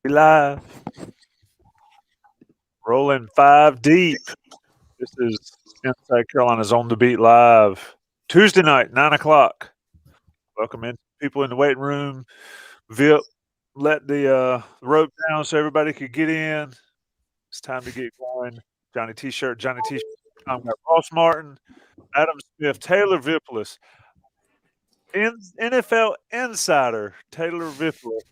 We live. Rolling five deep. This is Inside Carolina's On the Beat Live. Tuesday night, 9 o'clock. Welcome in people in the waiting room. Vip, let the rope down so everybody could get in. It's time to get going. Johnny T-shirt. I'm got Ross Martin, Adam Smith, Taylor Vippolis, NFL insider Taylor Vippolis,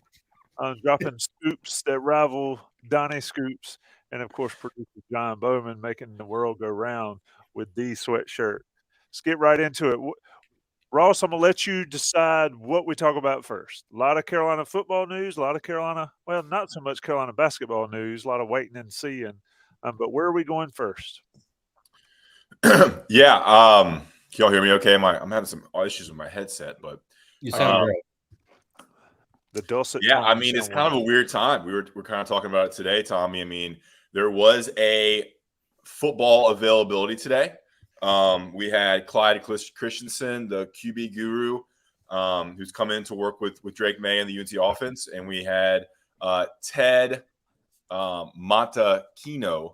dropping scoops that rival Donnie Scoops, and of course, producer John Bauman making the world go round with the sweatshirt. Let's get right into it. Ross, I'm going to let you decide what we talk about first. A lot of Carolina football news, a lot of Carolina, well, not so much Carolina basketball news, a lot of waiting and seeing. But where are we going first? Yeah. Can y'all hear me okay? I'm having some issues with my headset, but you sound great. The dulcet. Yeah, I mean, it's kind of a weird time. We're kind of talking about it today, Tommy. I mean, there was a football availability today. We had Clyde Christensen, the QB guru, who's come in to work with Drake May and the UNC offense, and we had Ted Montakino,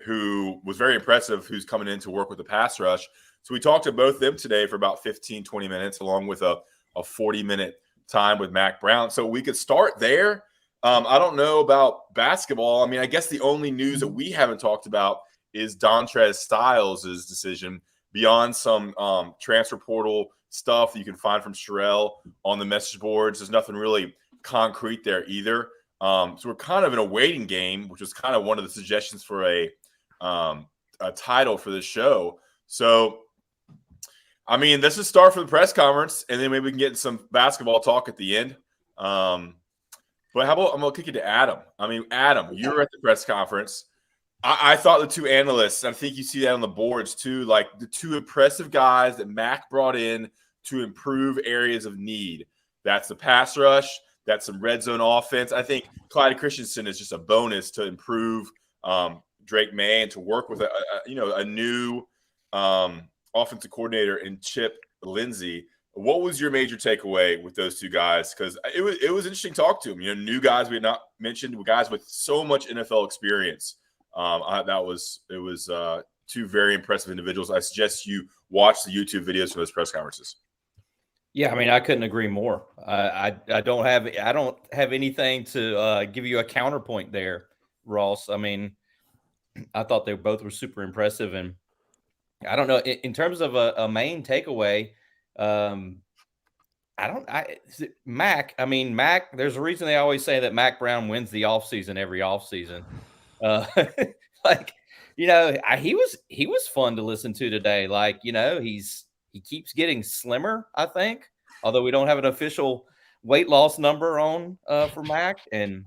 who was very impressive, who's coming in to work with the pass rush. So we talked to both of them today for about 15, 20 minutes, along with a 40-minute time with Mac Brown. So we could start there. I don't know about basketball. I mean, I guess the only news that we haven't talked about is Dontrez Styles' decision, beyond some transfer portal stuff that you can find from Sherelle on the message boards. There's nothing really concrete there either. So we're kind of in a waiting game, which was kind of one of the suggestions for a title for this show. So, I mean, this is start for the press conference, and then maybe we can get some basketball talk at the end. But how about I'm going to kick it to Adam. I mean, Adam, you were at the press conference. I thought the two analysts, I think you see that on the boards too, like the two impressive guys that Mac brought in to improve areas of need. That's the pass rush. That's some red zone offense. I think Clyde Christensen is just a bonus to improve Drake May and to work with a new offensive coordinator in Chip Lindsey. What was your major takeaway with those two guys? Because it was interesting to talk to them. You know, new guys we had not mentioned, guys with so much NFL experience. It was two very impressive individuals. I suggest you watch the YouTube videos from those press conferences. Yeah, I mean, I couldn't agree more. I don't have anything to give you a counterpoint there, Ross. I mean, I thought they both were super impressive, and I don't know in terms of a main takeaway. Mac. I mean, Mac. There's a reason they always say that Mac Brown wins the offseason every offseason. Like, you know, he was fun to listen to today. Like, you know, he keeps getting slimmer, I think, although we don't have an official weight loss number on for Mac. And,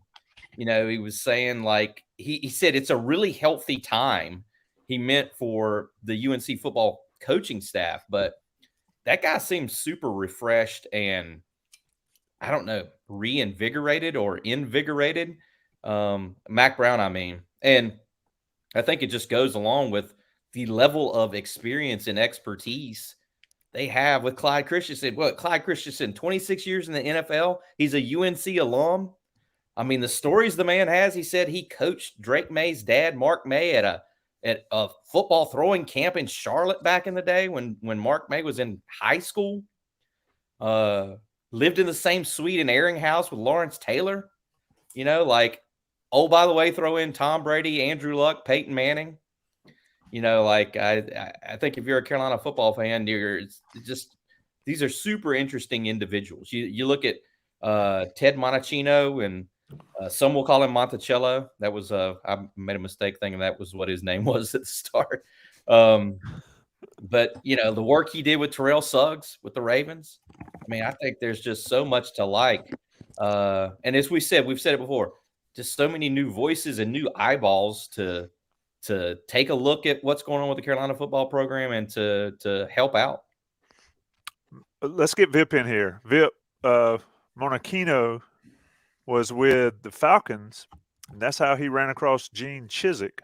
you know, he was saying, like, he said it's a really healthy time. He meant for the UNC football coaching staff, but that guy seems super refreshed and, I don't know, reinvigorated or invigorated. Mac Brown, I mean. And I think it just goes along with the level of experience and expertise they have with Clyde Christensen. Clyde Christensen, 26 years in the NFL. He's a UNC alum. I mean, the stories the man has, he said he coached Drake May's dad, Mark May, at a football throwing camp in Charlotte back in the day when Mark May was in high school. Lived in the same suite in Ehringhaus with Lawrence Taylor. You know, like, oh, by the way, throw in Tom Brady, Andrew Luck, Peyton Manning. You know, like, I think if you're a Carolina football fan, these are super interesting individuals. You look at Ted Monachino, and some will call him Monticello. That was I made a mistake thinking that was what his name was at the start. But, you know, the work he did with Terrell Suggs with the Ravens. I mean, I think there's just so much to like. And as we've said it before, just so many new voices and new eyeballs to take a look at what's going on with the Carolina football program and to help out. Let's get Vip in here. Vip, Monachino was with the Falcons, and that's how he ran across Gene Chizik.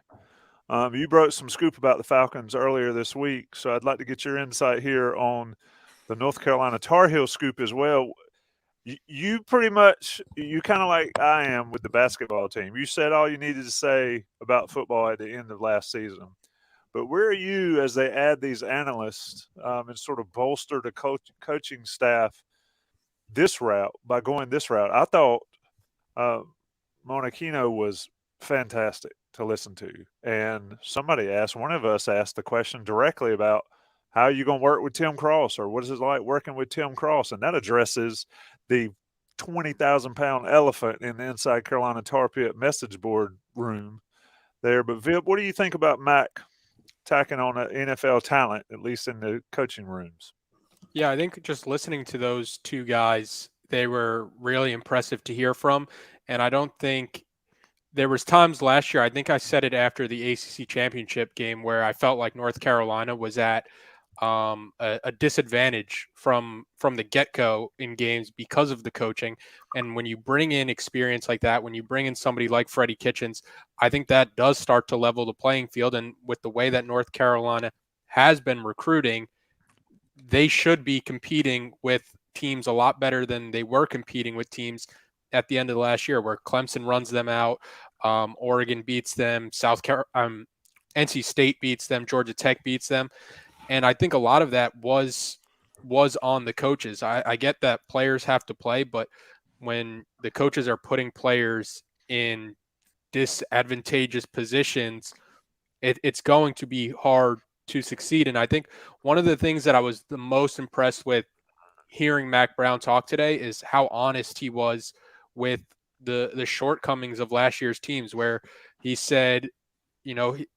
You broke some scoop about the Falcons earlier this week, so I'd like to get your insight here on the North Carolina Tar Heel scoop as well. You pretty much, you kind of like I am with the basketball team. You said all you needed to say about football at the end of last season. But where are you as they add these analysts and sort of bolster the coaching staff this route by going this route? I thought uh, Monachino was fantastic to listen to. And one of us asked the question directly about how are you going to work with Tim Cross, or what is it like working with Tim Cross? And that addresses the 20,000-pound elephant in the Inside Carolina Tar Pit message board room there. But Vip, what do you think about Mac tacking on an NFL talent, at least in the coaching rooms? Yeah, I think just listening to those two guys, they were really impressive to hear from. And I don't think there was times last year, I think I said it after the ACC championship game, where I felt like North Carolina was at a disadvantage from the get-go in games because of the coaching. And when you bring in experience like that, when you bring in somebody like Freddie Kitchens, I think that does start to level the playing field. And with the way that North Carolina has been recruiting, they should be competing with teams a lot better than they were competing with teams at the end of the last year, where Clemson runs them out, Oregon beats them, NC State beats them, Georgia Tech beats them. And I think a lot of that was on the coaches. I get that players have to play, but when the coaches are putting players in disadvantageous positions, it's going to be hard to succeed. And I think one of the things that I was the most impressed with hearing Mac Brown talk today is how honest he was with the shortcomings of last year's teams, where he said,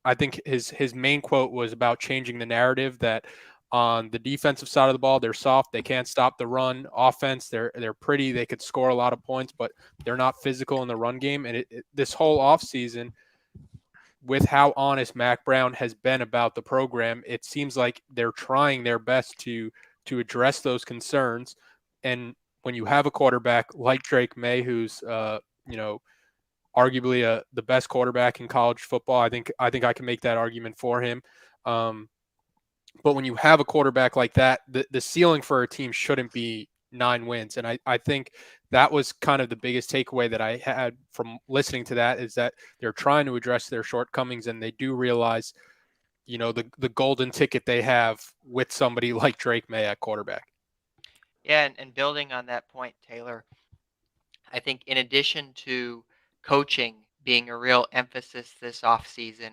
I think his main quote was about changing the narrative that on the defensive side of the ball, they're soft. They can't stop the run. Offense, they're pretty. They could score a lot of points, but they're not physical in the run game. And this whole offseason, with how honest Mac Brown has been about the program, it seems like they're trying their best to address those concerns. And when you have a quarterback like Drake May, who's arguably the best quarterback in college football, I think I can make that argument for him. But when you have a quarterback like that, the ceiling for a team shouldn't be 9 wins. And I think that was kind of the biggest takeaway that I had from listening to that, is that they're trying to address their shortcomings, and they do realize, the golden ticket they have with somebody like Drake May at quarterback. Yeah, and building on that point, Taylor, I think in addition to coaching being a real emphasis this offseason,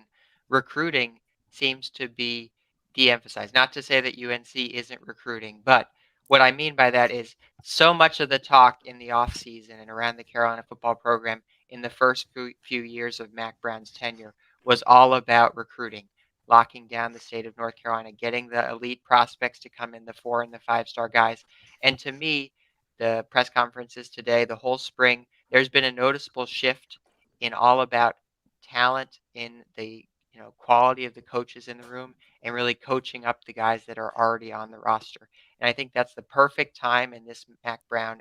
recruiting seems to be de-emphasized. Not to say that UNC isn't recruiting, but what I mean by that is so much of the talk in the offseason and around the Carolina football program in the first few years of Mac Brown's tenure was all about recruiting, locking down the state of North Carolina, getting the elite prospects to come in, the 4 and the 5-star guys. And to me, the press conferences today, the whole spring, there's been a noticeable shift in all about talent, in the quality of the coaches in the room, and really coaching up the guys that are already on the roster. And I think that's the perfect time in this Mac Brown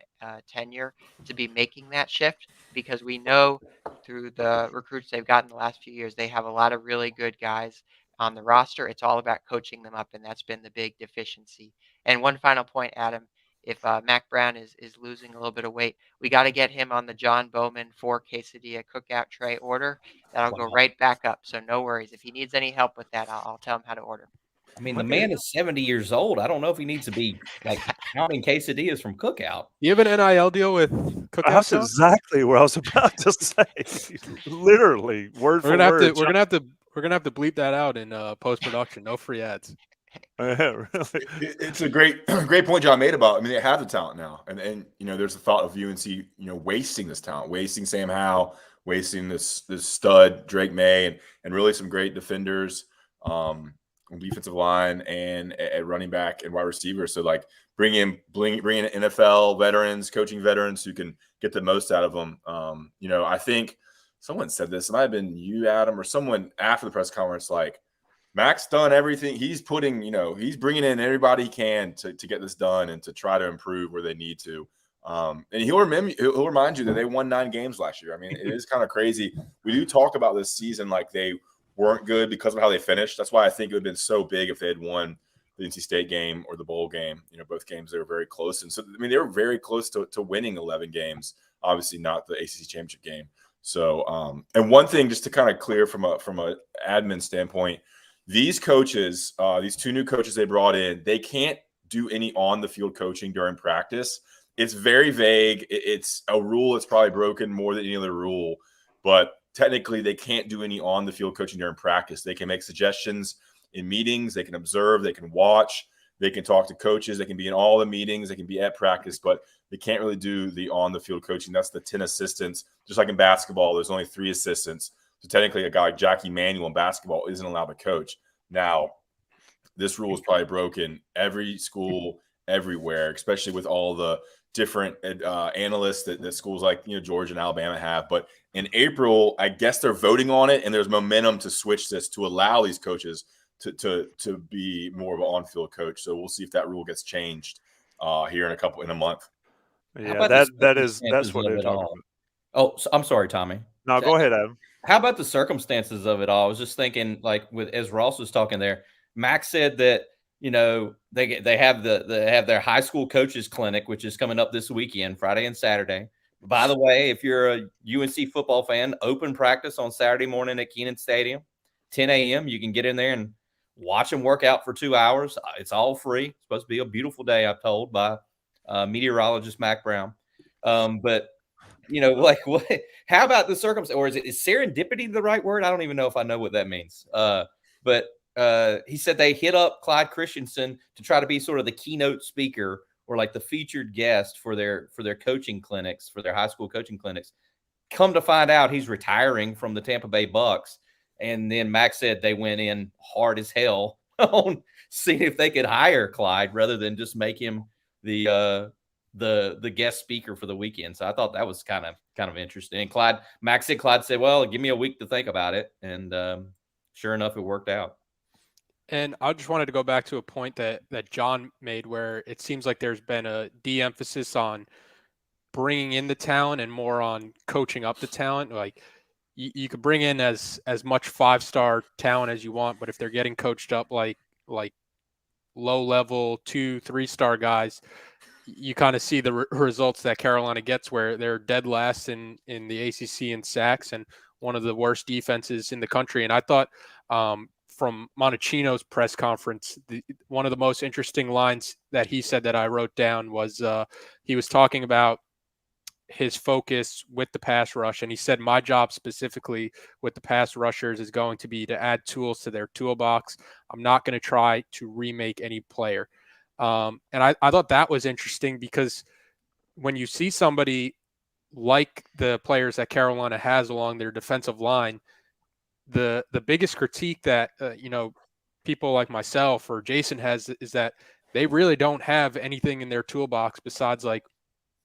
tenure to be making that shift, because we know through the recruits they've gotten the last few years, they have a lot of really good guys on the roster. It's all about coaching them up, and that's been the big deficiency. And one final point, Adam, if Mac Brown is losing a little bit of weight, we got to get him on the John Bauman 4 quesadilla cookout tray order. That'll go right back up. So no worries. If he needs any help with that, I'll tell him how to order. I mean, the man is 70 years old. I don't know if he needs to be counting quesadillas from Cookout. You have an NIL deal with Cookout? That's exactly what I was about to say. Literally, word for word. We're gonna have to bleep that out in post production. No free ads. Yeah, really. It's a great point John made about. I mean, they have the talent now, and there's the thought of UNC wasting this talent, wasting Sam Howell, wasting this stud Drake May, and really some great defenders on defensive line and at running back and wide receiver. So bring in NFL veterans, coaching veterans who can get the most out of them. I think someone said this. It might have been you, Adam, or someone after the press conference, Mac's done everything. He's putting, he's bringing in everybody he can to get this done and to try to improve where they need to. And he'll remind you that they won 9 games last year. I mean, it is kind of crazy. We do talk about this season like they weren't good because of how they finished. That's why I think it would have been so big if they had won the NC State game or the bowl game. Both games they were very close, and so they were very close to winning 11 games. Obviously, not the ACC championship game. So, and one thing just to kind of clear from a admin standpoint, these coaches, these two new coaches they brought in, they can't do any on the field coaching during practice. It's very vague. It's a rule that's probably broken more than any other rule, but technically they can't do any on the field coaching during practice. They can make suggestions in meetings. They can observe. They can watch. They can talk to coaches. They can be in all the meetings. They can be at practice, but they can't really do the on the field coaching. That's the 10 assistants. Just like in basketball, there's only 3 assistants. So technically a guy like Jackie Manuel in basketball isn't allowed to coach. Now, this rule is probably broken every school, everywhere, especially with all the different analysts that schools like Georgia and Alabama have. But in April, I guess they're voting on it, and there's momentum to switch this to allow these coaches to be more of an on-field coach. So we'll see if that rule gets changed here in a month. Yeah, that's what they're talking about. Oh, so, I'm sorry, Tommy. No, go ahead, Adam. How about the circumstances of it all? I was just thinking, as Ross was talking there, Max said that they have their high school coaches clinic, which is coming up this weekend, Friday and Saturday. By the way, if you're a UNC football fan, open practice on Saturday morning at Kenan Stadium, 10 a.m. You can get in there and watch them work out for 2 hours. It's all free. It's supposed to be a beautiful day, I'm told, by meteorologist Mac Brown. But what? How about the circumstance? Or is serendipity the right word? I don't even know if I know what that means. But he said they hit up Clyde Christensen to try to be sort of the keynote speaker or like the featured guest for their coaching clinics, for their high school coaching clinics. Come to find out, he's retiring from the Tampa Bay Bucks. And then Max said they went in hard as hell on seeing if they could hire Clyde rather than just make him the guest speaker for the weekend. So I thought that was kind of interesting. And Max said, well, give me a week to think about it. And sure enough, it worked out. And I just wanted to go back to a point that John made where it seems like there's been a de-emphasis on bringing in the talent and more on coaching up the talent. Like you could bring in as much 5-star talent as you want, but if they're getting coached up like low level 2-3-star guys, you kind of see the results that Carolina gets, where they're dead last in the ACC in sacks and one of the worst defenses in the country. And I thought from Monachino's press conference, one of the most interesting lines that he said that I wrote down was he was talking about his focus with the pass rush. And he said, my job specifically with the pass rushers is going to be to add tools to their toolbox. I'm not going to try to remake any player. And I thought that was interesting because when you see somebody like the players that Carolina has along their defensive line, the biggest critique that, people like myself or Jason has is that they really don't have anything in their toolbox besides like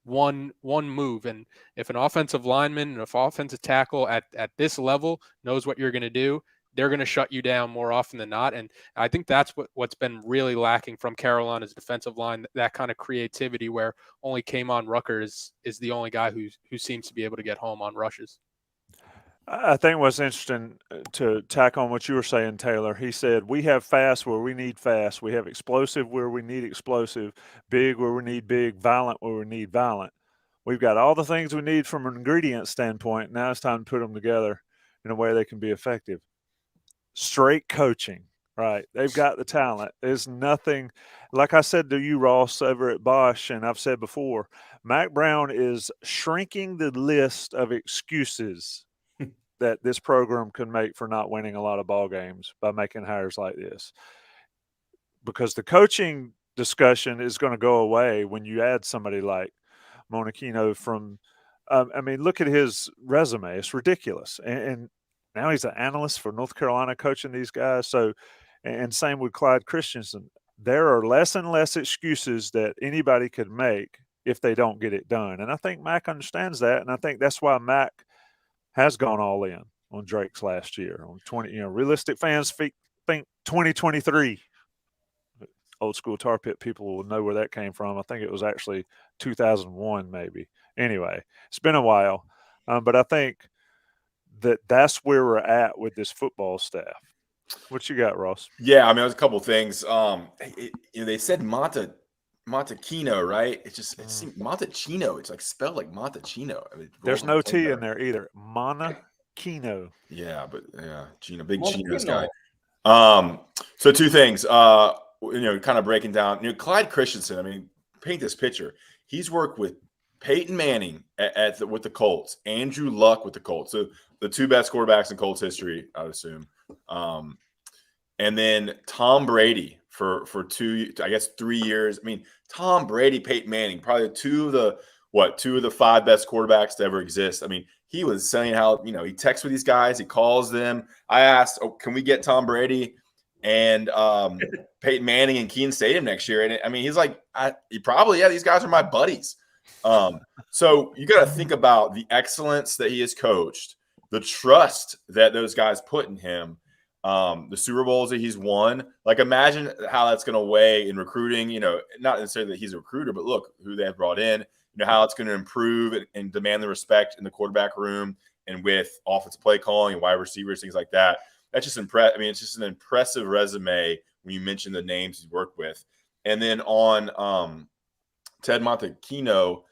one move. And if an offensive lineman and if offensive tackle at this level knows what you're going to do, they're going to shut you down more often than not. And I think that's what's been really lacking from Carolina's defensive line, that kind of creativity where only K'Mon Rucker is the only guy who seems to be able to get home on rushes. I think what's interesting to tack on what you were saying, Taylor, he said, we have fast where we need fast. We have explosive where we need explosive, big where we need big, violent where we need violent. We've got all the things we need from an ingredient standpoint. Now it's time to put them together in a way they can be effective. Straight coaching, right? They've got the talent. There's nothing, like I said to you, Ross, over at Bosch, and I've said before, Mac Brown is shrinking the list of excuses that this program can make for not winning a lot of ball games by making hires like this. Because the coaching discussion is going to go away when you add somebody like Monachino from look at his resume. It's ridiculous. And now he's an analyst for North Carolina coaching these guys. So, and same with Clyde Christensen. There are less and less excuses that anybody could make if they don't get it done. And I think Mac understands that. And I think that's why Mac has gone all in on Drake's last year. On 20, realistic fans think 2023. Old school Tar Pit people will know where that came from. I think it was actually 2001, maybe. Anyway, it's been a while, but I think that's where we're at with this football staff. What you got, Ross? Yeah, I mean, there's a couple things. They said Montecchino, right? It seemed Montecchino. It's like spelled like Montecchino. I mean, There's no T in there either. Montecchino. Yeah, but yeah, Gino, big Montecchino. Chino's guy. So two things. Kind of breaking down. Clyde Christensen. I mean, paint this picture. He's worked with Peyton Manning with the Colts, Andrew Luck with the Colts. So the two best quarterbacks in Colts history, I would assume. And then Tom Brady for 3 years. I mean, Tom Brady, Peyton Manning, probably two of the five best quarterbacks to ever exist. I mean, he was saying how, he texts with these guys, he calls them. I asked, can we get Tom Brady and Peyton Manning in Keene Stadium next year? And I mean, he's like, these guys are my buddies. So you got to think about the excellence that he has coached, the trust that those guys put in him, the Super Bowls that he's won. Like, imagine how that's going to weigh in recruiting, not necessarily that he's a recruiter, but look who they have brought in, how it's going to improve and demand the respect in the quarterback room and with offensive play calling and wide receivers, things like that. That's just it's just an impressive resume when you mention the names he's worked with. And then on Ted Montecchino,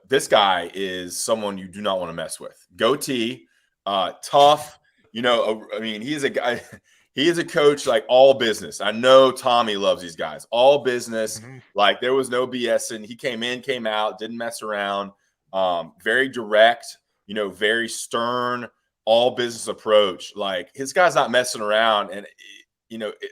this guy is someone you do not want to mess with. Goatee, tough. He's a guy. He is a coach, like, all business. I know Tommy loves these guys. All business. Mm-hmm. Like, there was no BSing. He came in, came out, didn't mess around. Very direct, very stern, all business approach. Like, his guy's not messing around. And,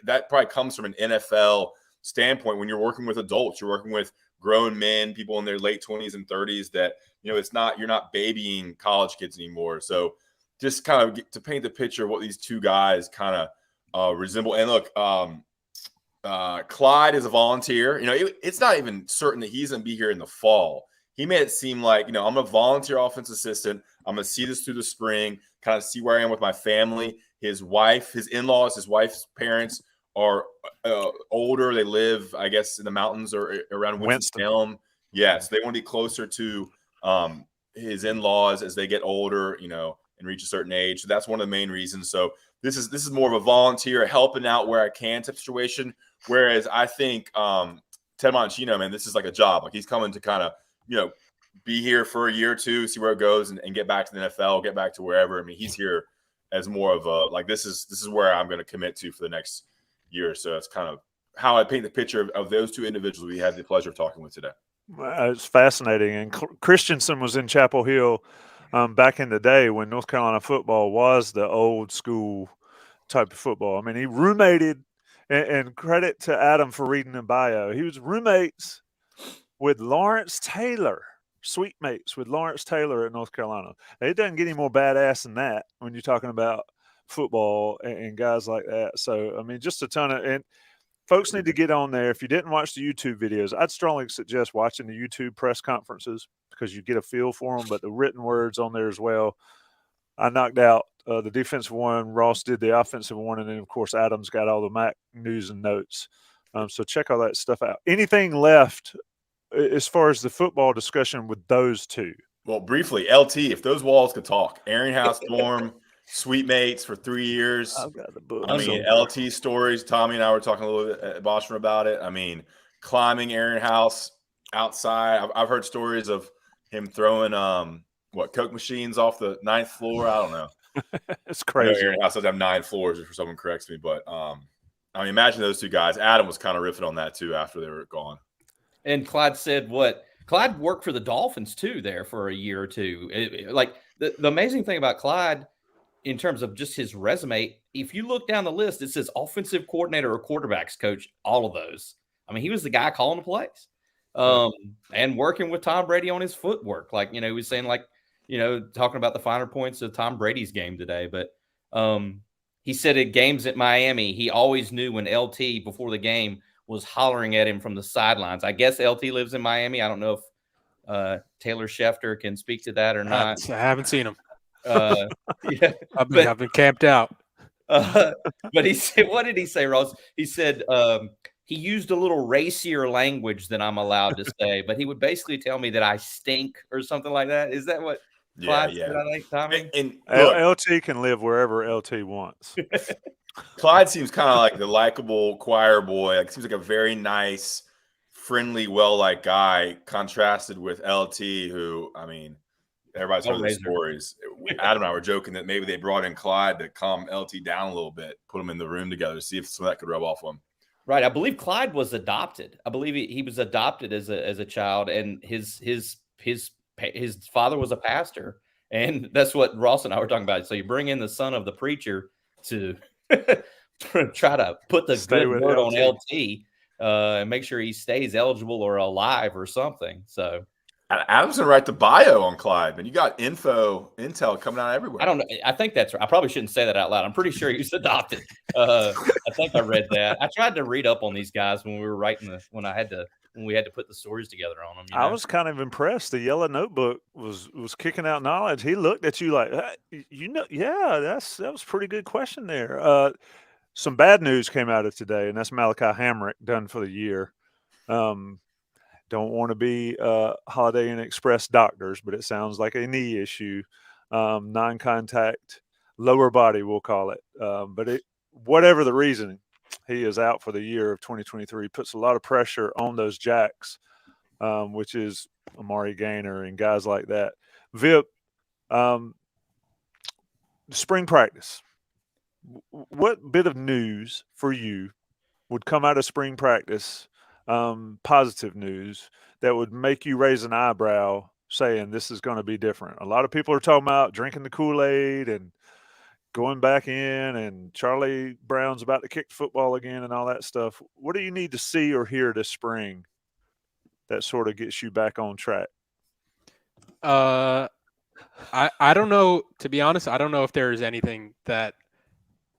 that probably comes from an NFL standpoint. When you're working with adults, you're working with grown men, people in their late 20s and 30s that, you're not babying college kids anymore. So just kind of to paint the picture of what these two guys kind of resemble. And look, Clyde is a volunteer. It's not even certain that he's going to be here in the fall. He made it seem like, I'm a volunteer offense assistant. I'm going to see this through the spring, kind of see where I am with my family. His wife, his in-laws, his wife's parents are older. They live, I guess, in the mountains or around Winston-Salem. Yes, they want to be closer to his in-laws as they get older, and reach a certain age. So that's one of the main reasons. So this is more of a volunteer, helping out where I can type situation. Whereas I think Ted Montecchino, man, this is like a job. Like, he's coming to kind of, be here for a year or two, see where it goes, and get back to the NFL, get back to wherever. I mean, he's here as more of a, like, this is where I'm going to commit to for the next year. So that's kind of how I paint the picture of those two individuals we had the pleasure of talking with today. It's fascinating. And Christensen was in Chapel Hill back in the day when North Carolina football was the old school type of football. I mean, he roommated, and credit to Adam for reading the bio. He was roommates with Lawrence Taylor, sweet mates with Lawrence Taylor at North Carolina. It doesn't get any more badass than that when you're talking about football and guys like that. So, I mean, just a ton of – and folks need to get on there. If you didn't watch the YouTube videos, I'd strongly suggest watching the YouTube press conferences because you get a feel for them, but the written words on there as well. I knocked out the defensive one. Ross did the offensive one. And then, of course, Adam's got all the MAC news and notes. So check all that stuff out. Anything left as far as the football discussion with those two? Well, briefly, LT, if those walls could talk. Aaron House dorm, sweet mates for 3 years. I've got the book. I mean, LT stories. Tommy and I were talking a little bit at Boston about it. I mean, climbing Aaron House outside. I've heard stories of him throwing Coke machines off the 9th floor. I don't know. It's crazy. Aaron House doesn't have 9 floors, if someone corrects me. But I mean, imagine those two guys. Adam was kind of riffing on that too after they were gone. And Clyde said what? Clyde worked for the Dolphins too there for a year or two. The amazing thing about Clyde in terms of just his resume, if you look down the list, it says offensive coordinator or quarterbacks coach, all of those. I mean, he was the guy calling the plays and working with Tom Brady on his footwork. Like, he was saying, talking about the finer points of Tom Brady's game today. But he said at games at Miami, he always knew when LT before the game was hollering at him from the sidelines. I guess LT lives in Miami. I don't know if Taylor Schefter can speak to that or not. I haven't seen him. Yeah, I've been camped out. But he said, what did he say, Ross? He said he used a little racier language than I'm allowed to say, but he would basically tell me that I stink or something like that. Is that what Clyde Yeah. said, I think, Tommy. And look, LT can live wherever LT wants. Clyde seems kind of like the likable choir boy. Like, seems like a very nice, friendly, well-liked guy, contrasted with LT, who, I mean, everybody's heard the stories. Adam and I were joking that maybe they brought in Clyde to calm LT down a little bit, put them in the room together, see if some of that could rub off on him. Right. I believe Clyde was adopted. I believe he was adopted as a child, and his father was a pastor. And that's what Ross and I were talking about. So you bring in the son of the preacher to try to put the Stay good with word on LT. LT and make sure he stays eligible or alive or something. So Adam's gonna write the bio on Clyde, man. You got intel coming out everywhere. I don't know. I think that's right. I probably shouldn't say that out loud. I'm pretty sure he was adopted. I think I read that. I tried to read up on these guys when we were writing when we had to put the stories together on them. I was kind of impressed. The yellow notebook was kicking out knowledge. He looked at you like, yeah, that was a pretty good question there. Some bad news came out of today, and that's Malachi Hamrick done for the year. Don't want to be Holiday Inn Express doctors, but it sounds like a knee issue, non-contact lower body, we'll call it. But whatever the reason, he is out for the year of 2023. Puts a lot of pressure on those Jacks, which is Amari Gaynor and guys like that. Vip, spring practice. What bit of news for you would come out of spring practice, positive news, that would make you raise an eyebrow saying this is going to be different? A lot of people are talking about drinking the Kool-Aid and going back in, and Charlie Brown's about to kick the football again and all that stuff. What do you need to see or hear this spring that sort of gets you back on track? I don't know, to be honest. I don't know if there is anything that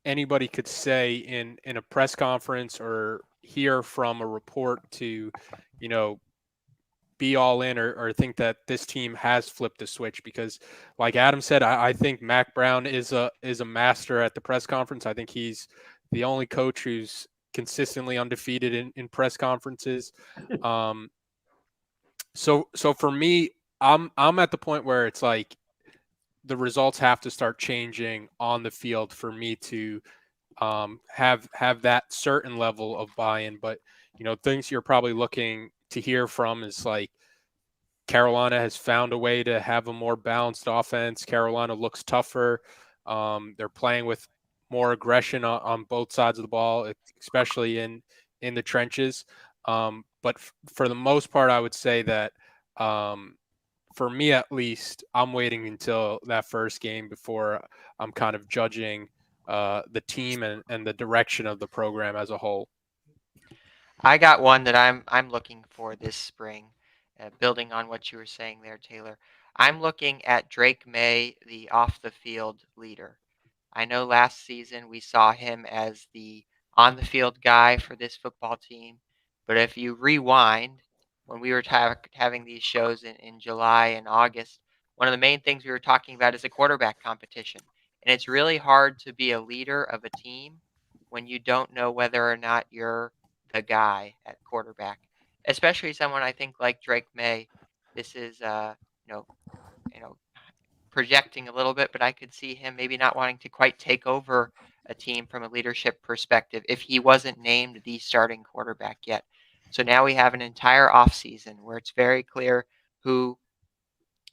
anybody could say in a press conference or hear from a report to, be all in or think that this team has flipped the switch, because like Adam said, I think Mac Brown is a master at the press conference. I think he's the only coach who's consistently undefeated in press conferences. So for me, I'm at the point where it's like the results have to start changing on the field for me to have that certain level of buy-in. But things you're probably looking to hear from is like Carolina has found a way to have a more balanced offense. Carolina looks tougher. They're playing with more aggression on both sides of the ball, especially in the trenches. But for the most part, I would say that for me at least, I'm waiting until that first game before I'm kind of judging the team and the direction of the program as a whole. I got one that I'm looking for this spring, building on what you were saying there, Taylor. I'm looking at Drake May, the off the field leader. I know last season we saw him as the on the field guy for this football team, but if you rewind, when we were having these shows in July and August, one of the main things we were talking about is a quarterback competition. And it's really hard to be a leader of a team when you don't know whether or not you're the guy at quarterback, especially someone I think like Drake May. This is, you know, projecting a little bit, but I could see him maybe not wanting to quite take over a team from a leadership perspective if he wasn't named the starting quarterback yet. So now we have an entire offseason where it's very clear who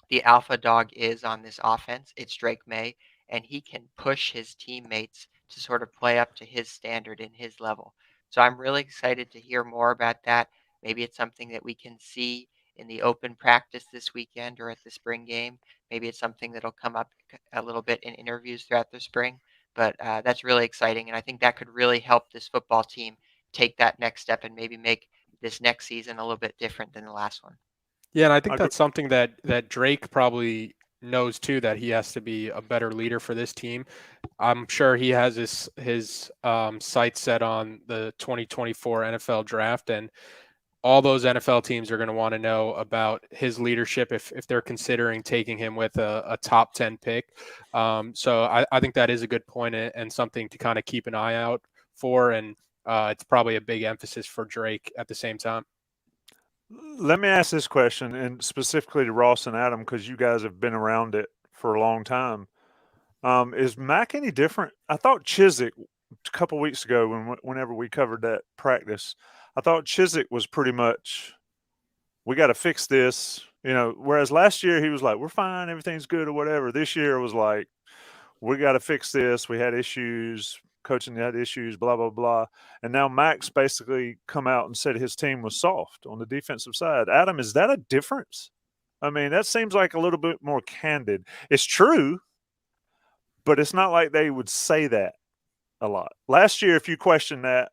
the alpha dog is on this offense. It's Drake May, and he can push his teammates to sort of play up to his standard and his level. So I'm really excited to hear more about that. Maybe it's something that we can see in the open practice this weekend or at the spring game. Maybe it's something that'll come up a little bit in interviews throughout the spring. But that's really exciting, and I think that could really help this football team take that next step and maybe make this next season a little bit different than the last one. Yeah, and I think that's something that Drake probably knows too, that he has to be a better leader for this team. I'm sure he has his sights set on the 2024 NFL draft, and all those NFL teams are going to want to know about his leadership if they're considering taking him with a top 10 pick. So I think that is a good point and something to kind of keep an eye out for, and it's probably a big emphasis for Drake at the same time. Let me ask this question, and specifically to Ross and Adam, because you guys have been around it for a long time. Is Mac any different? I thought Chiswick a couple weeks ago whenever we covered that practice, I thought Chiswick was pretty much, we got to fix this, whereas last year he was like, we're fine, everything's good or whatever. This year it was like, we got to fix this. We had issues, coaching had issues, blah, blah, blah. And now Mac's basically come out and said his team was soft on the defensive side. Adam, is that a difference? I mean, that seems like a little bit more candid. It's true, but it's not like they would say that a lot. Last year, if you question that,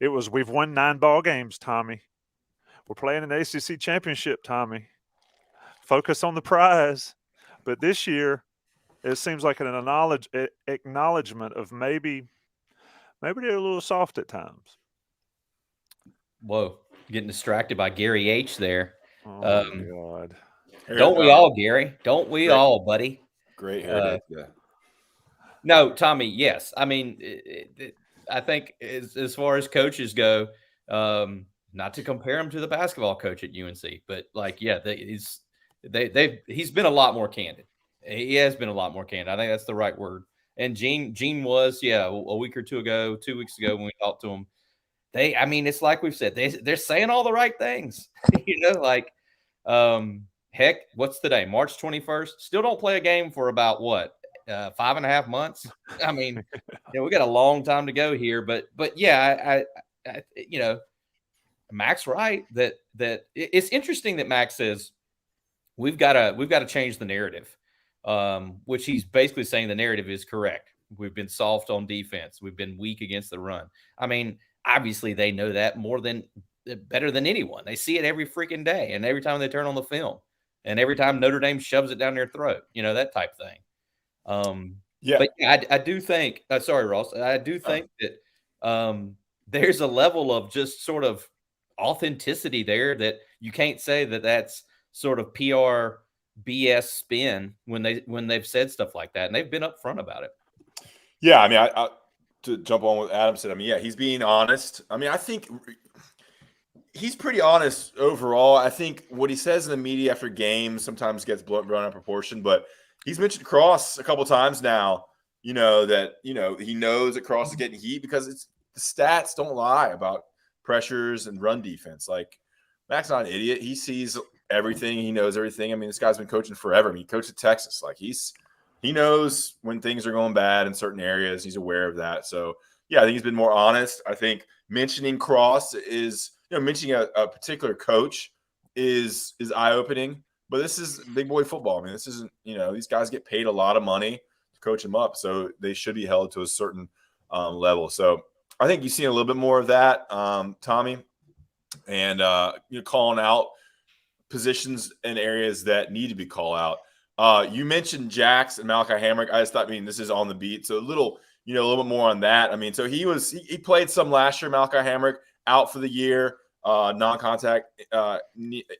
it was, we've won 9 ball games, Tommy. We're playing an ACC championship, Tommy. Focus on the prize. But this year, it seems like an acknowledgement of maybe they're a little soft at times. Whoa, getting distracted by Gary H there. Oh, God. Don't we all, Gary? Don't we all, buddy? Great hair. No, Tommy, yes. I mean, I think as far as coaches go, not to compare him to the basketball coach at UNC, but like, yeah, he's been a lot more candid. He has been a lot more candid. I think that's the right word. And Gene was, a week or 2 weeks ago when we talked to him. It's like we've said, they're saying all the right things. Heck, what's today? March 21st. Still don't play a game for about what? 5.5 months. I mean, we got a long time to go here, but yeah, I Mac's right that it's interesting that Mac says we've got to change the narrative, which he's basically saying the narrative is correct. We've been soft on defense. We've been weak against the run. I mean, obviously they know that better than anyone. They see it every freaking day, and every time they turn on the film, and every time Notre Dame shoves it down their throat, that type of thing. But yeah, I do think, sorry, Ross, I do think that there's a level of just sort of authenticity there that you can't say that that's sort of PR BS spin when they've said stuff like that, and they've been upfront about it. Yeah, I mean, I to jump on what Adam said, I mean, yeah, he's being honest. I mean, I think he's pretty honest overall. I think what he says in the media after games sometimes gets blown out of proportion, but he's mentioned Cross a couple times now, that he knows that Cross is getting heat because the stats don't lie about pressures and run defense. Like, Mac's not an idiot. He sees everything. He knows everything. I mean, this guy's been coaching forever. I mean, he coached at Texas. Like, he knows when things are going bad in certain areas. He's aware of that. So, yeah, I think he's been more honest. I think mentioning Cross is, mentioning a particular coach is eye-opening. But this is big boy football. I mean, this isn't, these guys get paid a lot of money to coach them up. So they should be held to a certain level. So I think you've seen a little bit more of that, Tommy, and calling out positions and areas that need to be called out. You mentioned Jax and Malachi Hamrick. I just thought, this is on the beat. So a little bit more on that. I mean, so he played some last year, Malachi Hamrick, out for the year, non-contact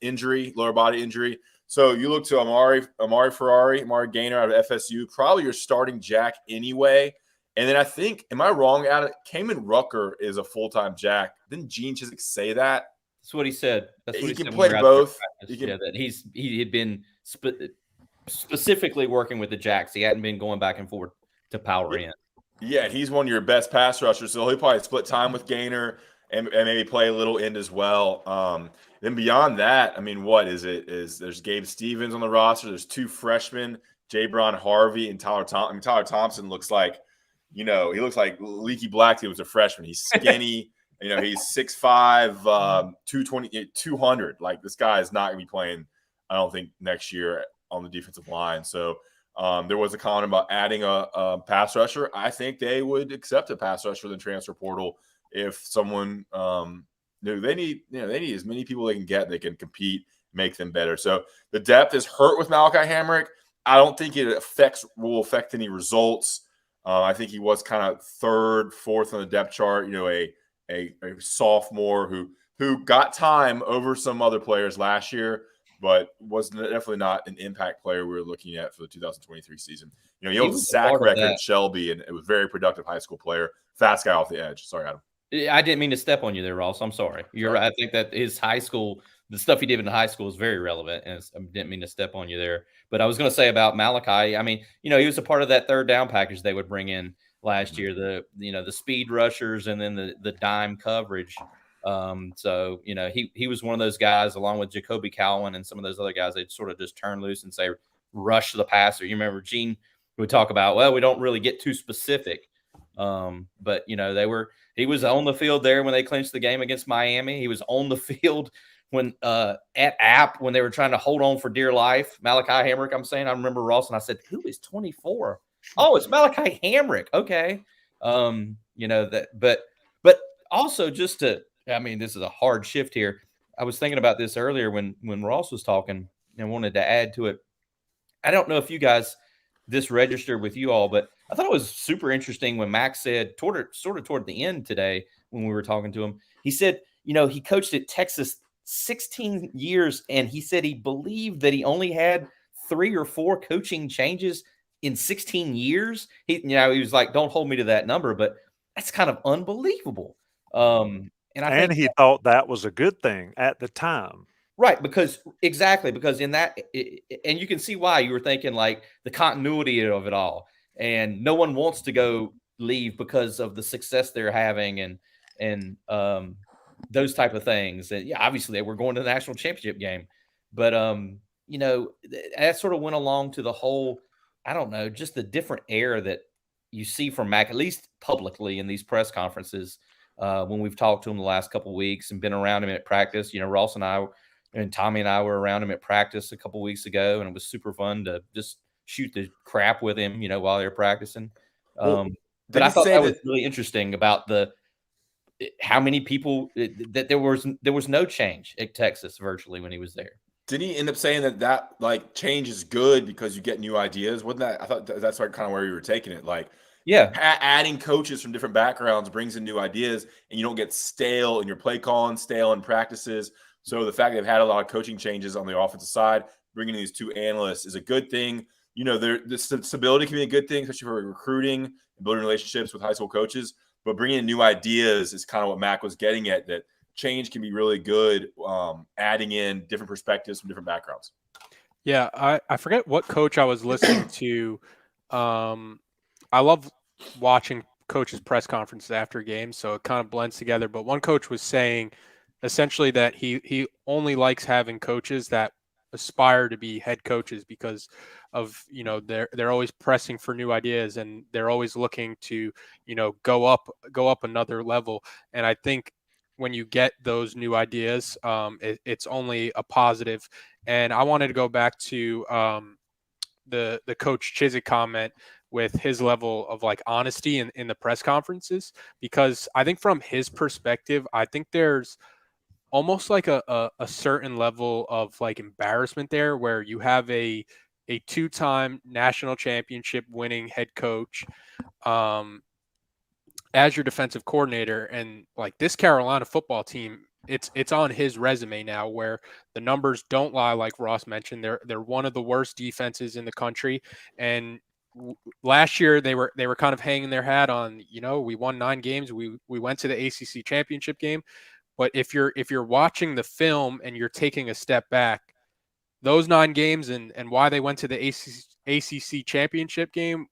injury, lower body injury. So you look to Amari Gaynor out of FSU, probably your starting jack anyway. And then I think, am I wrong, Adam? Kamen Rucker is a full-time jack. Didn't Gene Chiswick say that? That's what he said. That's what he can play both. That he had been specifically working with the jacks. He hadn't been going back and forth to power in. Yeah, he's one of your best pass rushers. So he'll probably split time with Gaynor and maybe play a little end as well. Then beyond that, I mean, what is it? There's Gabe Stevens on the roster. There's 2 freshmen, Jabron Harvey and Tyler Thompson. I mean, Tyler Thompson looks like, he looks like Leaky Black. He was a freshman. He's skinny. He's 6'5", 220, 200. Like, this guy is not going to be playing, I don't think, next year on the defensive line. So there was a comment about adding a pass rusher. I think they would accept a pass rusher in the transfer portal if someone they need as many people they can get. They can compete, make them better. So the depth is hurt with Malachi Hamrick. I don't think it will affect any results. I think he was kind of 3rd, 4th on the depth chart. A sophomore who got time over some other players last year, but was definitely not an impact player we were looking at for the 2023 season. He holds a sack record at Shelby, and it was a very productive high school player. Fast guy off the edge. Sorry, Adam. I didn't mean to step on you there, Ross. I'm sorry. You're right. I think that his high school the stuff he did in high school is very relevant. And I didn't mean to step on you there, but I was going to say about Malachi. I mean, he was a part of that third down package they would bring in last year. The speed rushers and then the dime coverage. So he was one of those guys along with Jacoby Cowan and some of those other guys. They'd sort of just turn loose and say rush the passer. You remember Gene would talk about, well, we don't really get too specific. But he was on the field there when they clinched the game against Miami. He was on the field when at App when they were trying to hold on for dear life. Malachi Hamrick, I'm saying. I remember Ross and I said, who is 24? Oh, it's Malachi Hamrick. Okay. But also just to, this is a hard shift here. I was thinking about this earlier when Ross was talking and wanted to add to it. I don't know if you guys this registered with you all, but I thought it was super interesting when Max said toward the end today when we were talking to him. He said, he coached at Texas 16 years, and he said he believed that he only had 3 or 4 coaching changes in 16 years. He was like, "Don't hold me to that number," but that's kind of unbelievable. And I think he thought that was a good thing at the time. Right, because in that, and you can see why you were thinking like the continuity of it all, and no one wants to leave because of the success they're having and those type of things. And yeah, obviously they were going to the national championship game, but that sort of went along to the whole, I don't know, just the different air that you see from Mac, at least publicly in these press conferences when we've talked to him the last couple of weeks and been around him at practice. Ross and I. And Tommy and I were around him at practice a couple of weeks ago, and it was super fun to just shoot the crap with him, while they were practicing. But I thought that was really interesting about how many people that there was no change at Texas virtually when he was there. Didn't he end up saying that like change is good because you get new ideas? Wasn't that? I thought that's kind of where you were taking it. Like, yeah, adding coaches from different backgrounds brings in new ideas, and you don't get stale in your play calling, stale in practices. So the fact they've had a lot of coaching changes on the offensive side, bringing in these 2 analysts is a good thing. The stability can be a good thing, especially for recruiting and building relationships with high school coaches. But bringing in new ideas is kind of what Mac was getting at, that change can be really good, adding in different perspectives from different backgrounds. Yeah, I forget what coach I was listening to. I love watching coaches' press conferences after games, so it kind of blends together. But one coach was saying essentially that he only likes having coaches that aspire to be head coaches because of they're always pressing for new ideas and they're always looking to go up another level. And I think when you get those new ideas, it's only a positive. And I wanted to go back to the Coach Chizik comment with his level of like honesty in the press conferences, because I think from his perspective, I think there's almost like a certain level of like embarrassment there, where you have a 2-time national championship winning head coach as your defensive coordinator, and like this Carolina football team, it's on his resume now, where the numbers don't lie. Like Ross mentioned, they're one of the worst defenses in the country, and last year they were kind of hanging their hat on, we won 9 games, we went to the ACC championship game. But if you're watching the film and you're taking a step back, those 9 games and why they went to the ACC championship game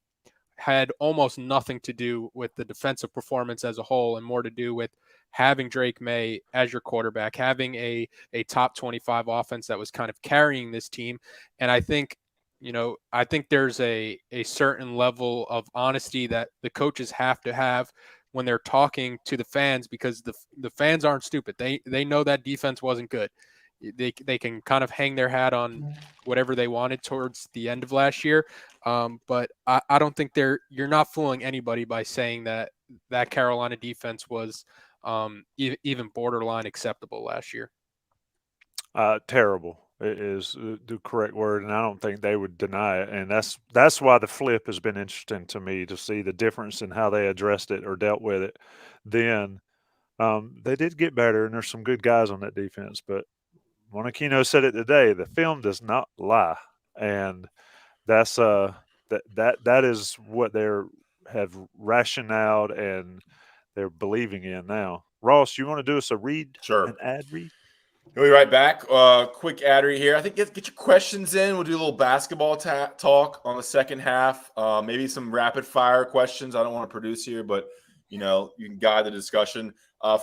had almost nothing to do with the defensive performance as a whole, and more to do with having Drake May as your quarterback, having a top 25 offense that was kind of carrying this team. And I think there's a certain level of honesty that the coaches have to have when they're talking to the fans, because the fans aren't stupid. They know that defense wasn't good. They can kind of hang their hat on whatever they wanted towards the end of last year. But I don't think you're not fooling anybody by saying that Carolina defense was even borderline acceptable last year. Terrible is the correct word, and I don't think they would deny it. And that's why the flip has been interesting to me, to see the difference in how they addressed it or dealt with it. Then they did get better, and there's some good guys on that defense. But Monachino said it today: the film does not lie, and that's that is what they have rationaled and they're believing in now. Ross, you want to do us a read? Sure. An ad read? We'll be right back. Quick ad read here. I think get your questions in. We'll do a little basketball talk on the second half. Maybe some rapid fire questions. I don't want to produce here, but you can guide the discussion.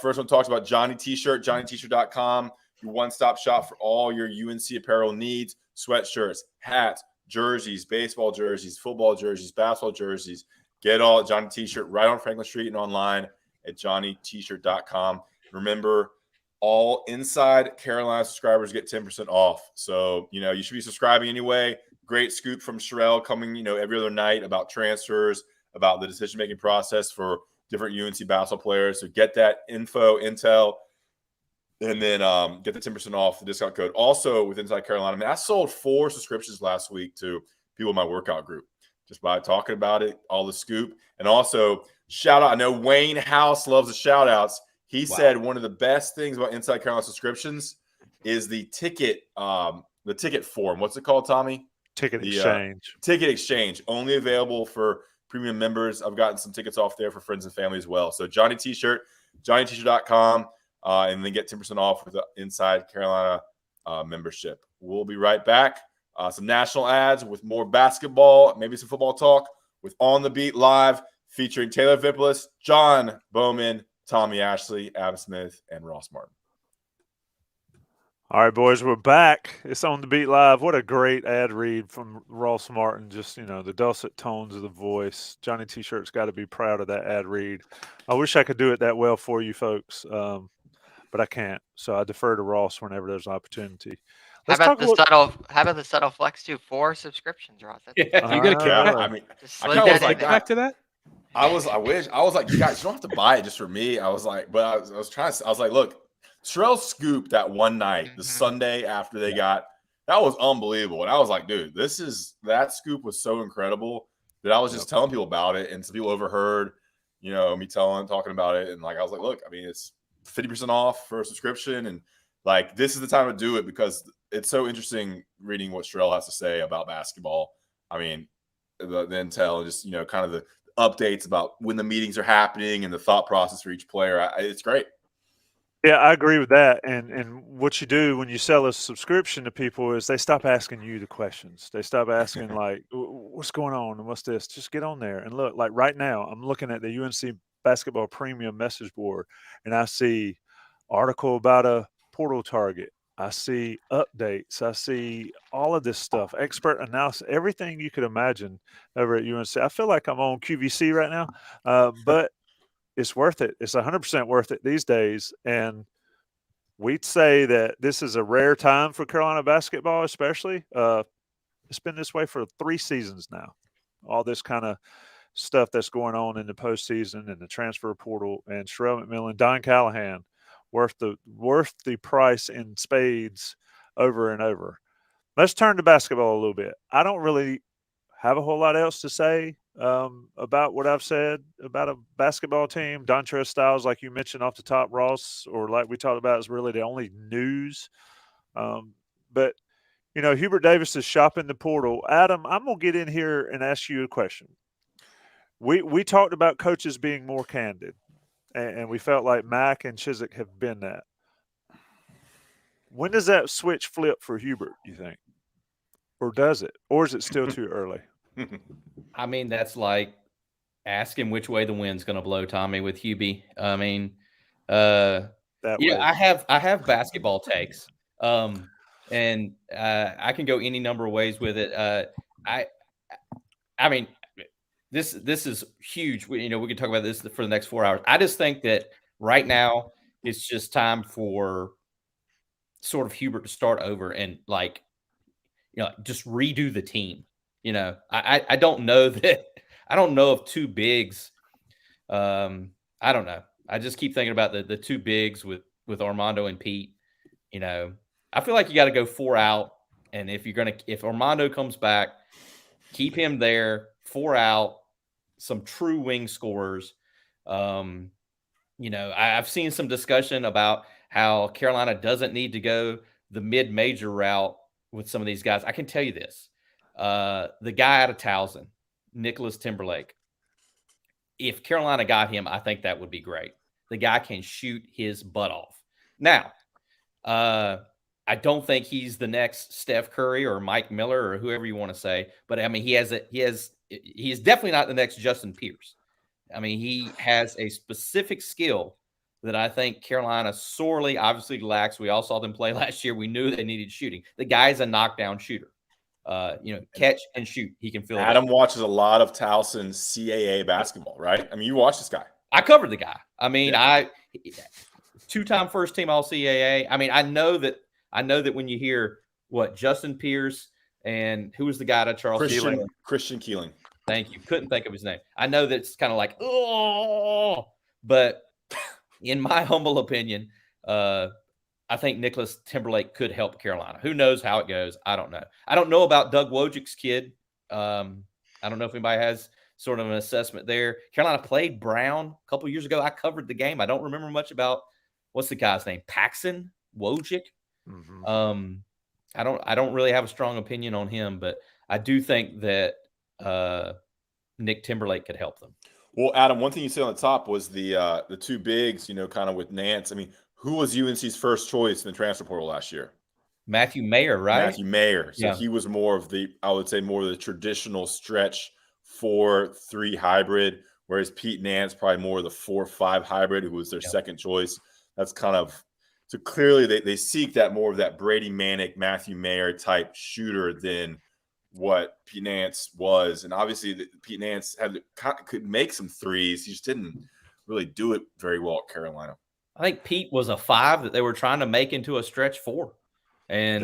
First one talks about Johnny T-shirt, johnnyt-shirt.com, your one-stop shop for all your UNC apparel needs, sweatshirts, hats, jerseys, baseball jerseys, football jerseys, basketball jerseys. Get all at Johnny T-shirt right on Franklin Street and online at johnnyt-shirt.com. Remember, all Inside Carolina subscribers get 10% off. So, you should be subscribing anyway. Great scoop from Sherelle coming, every other night about transfers, about the decision-making process for different UNC basketball players. So get that intel, and then get the 10% off the discount code. Also with Inside Carolina, I sold 4 subscriptions last week to people in my workout group just by talking about it, all the scoop. And also, shout out. I know Wayne House loves the shout outs. He said one of the best things about Inside Carolina subscriptions is the ticket form. What's it called, Tommy? Ticket exchange. Ticket exchange. Only available for premium members. I've gotten some tickets off there for friends and family as well. So Johnny T-shirt, johnnyt-shirt.com, and then get 10% off with the Inside Carolina membership. We'll be right back. Some national ads with more basketball, maybe some football talk with On the Beat Live featuring Taylor Vippolis, John Bauman, Tommy Ashely, Adam Smith, and Ross Martin. All right, boys, we're back. It's On the Beat Live. What a great ad read from Ross Martin. Just, the dulcet tones of the voice. Johnny T-shirt's got to be proud of that ad read. I wish I could do it that well for you folks, but I can't. So I defer to Ross whenever there's an opportunity. How about the subtle flex too? 4 subscriptions, Ross. You got to keep that. I mean, Just I slip kinda that was in like, there. back to that. I was like, you guys, you don't have to buy it just for me. I was like, but I was like, look, Sherelle scoop that one night, the Sunday after they got, that was unbelievable. And I was like, dude, that scoop was so incredible that I was just telling people about it. And some people overheard, me talking about it. And I was like, look, it's 50% off for a subscription. And this is the time to do it because it's so interesting reading what Sherelle has to say about basketball. The intel and just, kind of the updates about when the meetings are happening and the thought process for each player. It's great. Yeah, I agree with that. And what you do when you sell a subscription to people is they stop asking you the questions. They stop asking what's going on and what's this? Just get on there and look. Like right now, I'm looking at the UNC Basketball Premium message board, and I see article about a portal target. I see updates. I see all of this stuff, expert analysis, everything you could imagine over at UNC. I feel like I'm on QVC right now, but it's worth it. It's 100% worth it these days. And we'd say that this is a rare time for Carolina basketball, especially. It's been this way for 3 seasons now. All this kind of stuff that's going on in the postseason and the transfer portal, and Sherelle McMillan, Don Callahan, worth the price in spades over and over. Let's turn to basketball a little bit. I don't really have a whole lot else to say about what I've said about a basketball team. Dontrez Styles, like you mentioned off the top, Ross, or like we talked about, is really the only news. But, Hubert Davis is shopping the portal. Adam, I'm going to get in here and ask you a question. We talked about coaches being more candid, and we felt like Mack and Chizik have been that. When does that switch flip for Hubert, you think? Or does it? Or is it still too early? That's like asking which way the wind's going to blow, Tommy, with Hubie. I have basketball takes, and I can go any number of ways with it. This is huge. We can talk about this for the next 4 hours. I just think that right now it's just time for sort of Hubert to start over and just redo the team. I don't know that. I don't know of 2 bigs. I don't know. I just keep thinking about the 2 bigs with Armando and Pete. I feel like you got to go 4 out. And if Armando comes back, keep him there, 4 out, some true wing scorers. I've seen some discussion about how Carolina doesn't need to go the mid-major route with some of these guys. I can tell you this. The guy out of Towson, Nicholas Timberlake, if Carolina got him, I think that would be great. The guy can shoot his butt off. Now, I don't think he's the next Steph Curry or Mike Miller or whoever you want to say, but I mean, he is definitely not the next Justin Pierce. I mean, he has a specific skill that I think Carolina sorely obviously lacks. We all saw them play last year. We knew they needed shooting. The guy's a knockdown shooter. Catch and shoot. He can fill it Adam up. watches a lot of Towson CAA basketball, right? I mean, you watch this guy. I covered the guy. I mean, Yeah. Two-time first team All CAA. I mean, I know that when you hear Justin Pierce and who was the guy at Charles Christian Keeling. Thank you. Couldn't think of his name. I know that it's kind of like, oh, but in my humble opinion, I think Nicholas Timberlake could help Carolina. Who knows how it goes? I don't know. I don't know about Doug Wojcik's kid. I don't know if anybody has sort of an assessment there. Carolina played Brown a couple years ago. I covered the game. I don't remember much about what's the guy's name? Paxson Wojcik. Mm-hmm. I don't really have a strong opinion on him, but I do think that Nick Timberlake could help them. Well, Adam, one thing you said on the top was the two bigs, kind of with Nance. I mean, who was UNC's first choice in the transfer portal last year? Matthew Mayer, right? Matthew Mayer. So he was more of the traditional stretch 4-3 hybrid, whereas Pete Nance probably more of the 4-5 hybrid, who was their second choice. That's kind of so clearly they seek that more of that Brady Manick, Matthew Mayer type shooter than what Pete Nance was. And obviously Pete Nance could make some threes. He just didn't really do it very well at Carolina. I think Pete was a 5 that they were trying to make into a stretch 4. And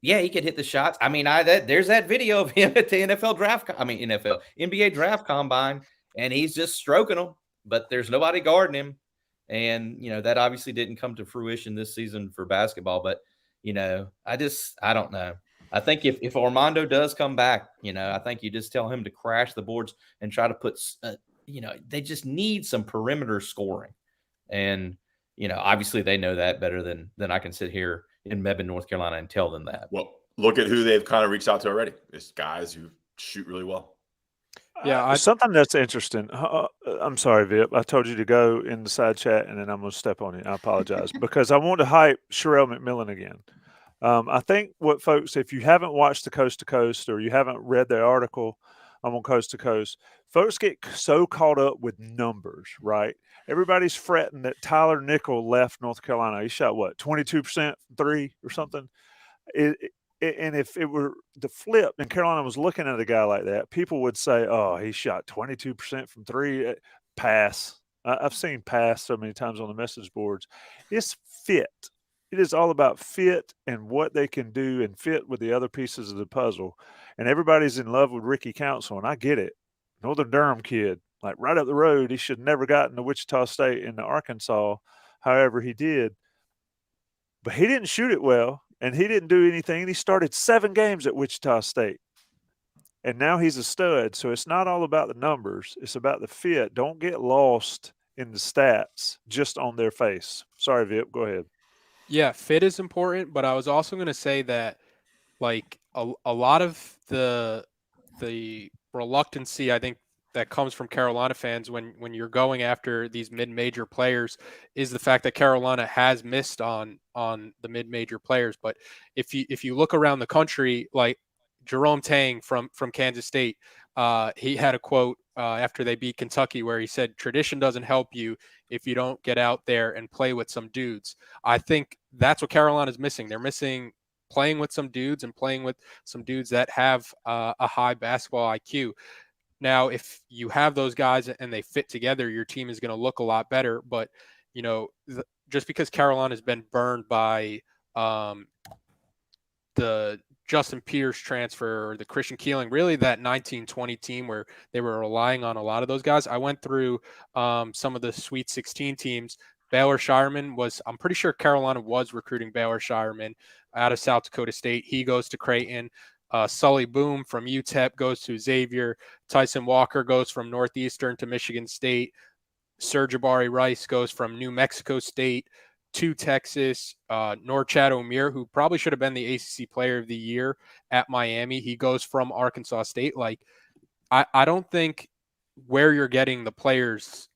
he could hit the shots. I mean, there's that video of him at the NBA draft combine, and he's just stroking them, but there's nobody guarding him. And, that obviously didn't come to fruition this season for basketball, but, I don't know. I think if Armando does come back, I think you just tell him to crash the boards and try to put, they just need some perimeter scoring. And, obviously they know that better than I can sit here in Mebane, North Carolina and tell them that. Well, look at who they've kind of reached out to already. It's guys who shoot really well. Yeah, something that's interesting. I'm sorry, Vip. I told you to go in the side chat, and then I'm going to step on you. I apologize because I want to hype Sherelle McMillan again. I think if you haven't watched the Coast to Coast or you haven't read their article on Coast to Coast, folks get so caught up with numbers, right? Everybody's fretting that Tyler Nickel left North Carolina. He shot 22% from 3 or something. And if it were the flip and Carolina was looking at a guy like that, people would say, oh, he shot 22% from 3. Pass. I've seen pass so many times on the message boards. It's fit. It is all about fit and what they can do and fit with the other pieces of the puzzle. And everybody's in love with Ricky Council, and I get it. Northern Durham kid, like right up the road. He should have never gotten to Wichita State into Arkansas. However, he did. But he didn't shoot it well, and he didn't do anything. He started 7 games at Wichita State. And now he's a stud. So it's not all about the numbers. It's about the fit. Don't get lost in the stats just on their face. Sorry, Vip. Go ahead. Yeah, fit is important, but I was also going to say that like a lot of the reluctancy I think that comes from Carolina fans when you're going after these mid-major players is the fact that Carolina has missed on the mid-major players. But if you look around the country, like Jerome Tang from Kansas State, he had a quote after they beat Kentucky where he said, tradition doesn't help you if you don't get out there and play with some dudes. I think that's what Carolina's missing. They're missing playing with some dudes and playing with some dudes that have a high basketball IQ. Now, if you have those guys and they fit together, your team is going to look a lot better. But, just because Carolina has been burned by the Justin Pierce transfer or the Christian Keeling, really that 1920 team where they were relying on a lot of those guys. I went through some of the Sweet 16 teams. Baylor Shireman I'm pretty sure Carolina was recruiting Baylor Shireman out of South Dakota State. He goes to Creighton. Sully Boom from UTEP goes to Xavier. Tyson Walker goes from Northeastern to Michigan State. Serge Jabari Rice goes from New Mexico State to Texas. Norchad Omier, who probably should have been the ACC Player of the Year at Miami, he goes from Arkansas State. I don't think where you're getting the players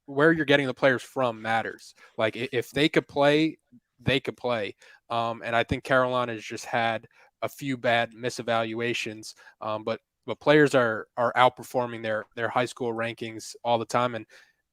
where you're getting the players from matters. Like if they could play, they could play. And I think Carolina's just had a few bad misevaluations, but players are outperforming their high school rankings all the time. And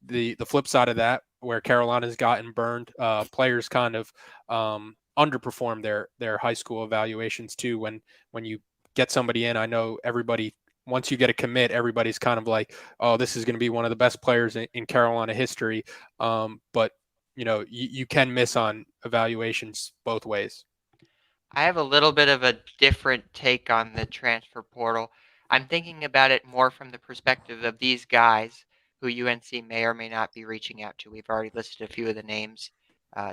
the flip side of that, where Carolina's gotten burned, players kind of underperform their high school evaluations too. When you get somebody in, I know everybody, once you get a commit, everybody's kind of like, oh, this is going to be one of the best players in Carolina history. But you can miss on evaluations both ways. I have a little bit of a different take on the transfer portal. I'm thinking about it more from the perspective of these guys who UNC may or may not be reaching out to. We've already listed a few of the names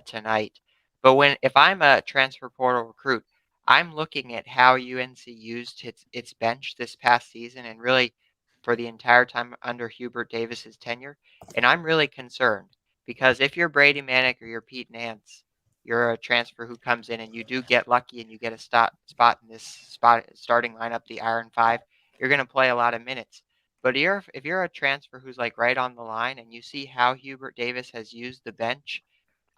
tonight. But if I'm a transfer portal recruit, I'm looking at how UNC used its bench this past season and really for the entire time under Hubert Davis's tenure. And I'm really concerned because if you're Brady Manick or you're Pete Nance, you're a transfer who comes in and you do get lucky and you get a spot in this starting lineup, the Iron Five, you're going to play a lot of minutes. But if you're a transfer who's like right on the line and you see how Hubert Davis has used the bench,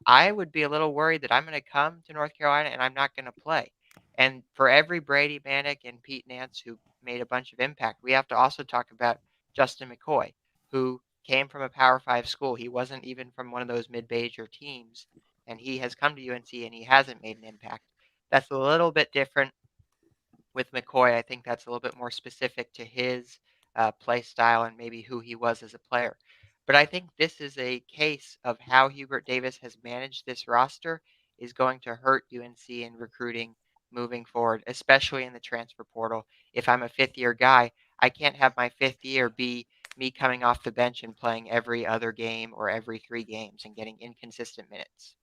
I would be a little worried that I'm going to come to North Carolina and I'm not going to play. And for every Brady Manick and Pete Nance who made a bunch of impact, we have to also talk about Justin McCoy, who came from a Power 5 school. He wasn't even from one of those mid-major teams, and he has come to UNC and he hasn't made an impact. That's a little bit different with McCoy. I think that's a little bit more specific to his play style and maybe who he was as a player. But I think this is a case of how Hubert Davis has managed this roster is going to hurt UNC in recruiting moving forward, especially in the transfer portal. If I'm a fifth-year guy, I can't have my fifth year be me coming off the bench and playing every other game or every 3 games and getting inconsistent minutes.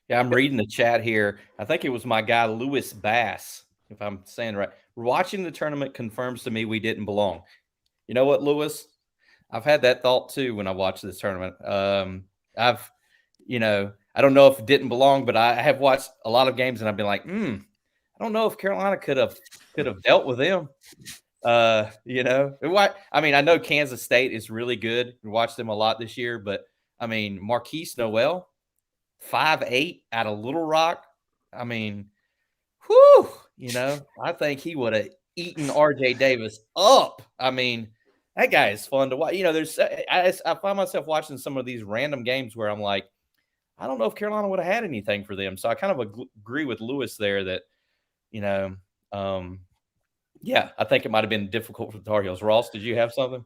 Yeah, I'm reading the chat here. I think it was my guy, Lewis Bass, if I'm saying right. Watching the tournament confirms to me we didn't belong. You know what, Lewis? I've had that thought too when I watched this tournament. I don't know if it didn't belong, but I have watched a lot of games and I've been like, I don't know if Carolina could have dealt with them. I mean, I know Kansas State is really good. We watched them a lot this year, but I mean, Marquise Noel, 5'8" out of Little Rock. I mean, I think he would have eaten RJ Davis up. I mean, that guy is fun to watch. I find myself watching some of these random games where I'm like, I don't know if Carolina would have had anything for them. So I kind of agree with Lewis there that, I think it might have been difficult for the Tar Heels. Ross, did you have something?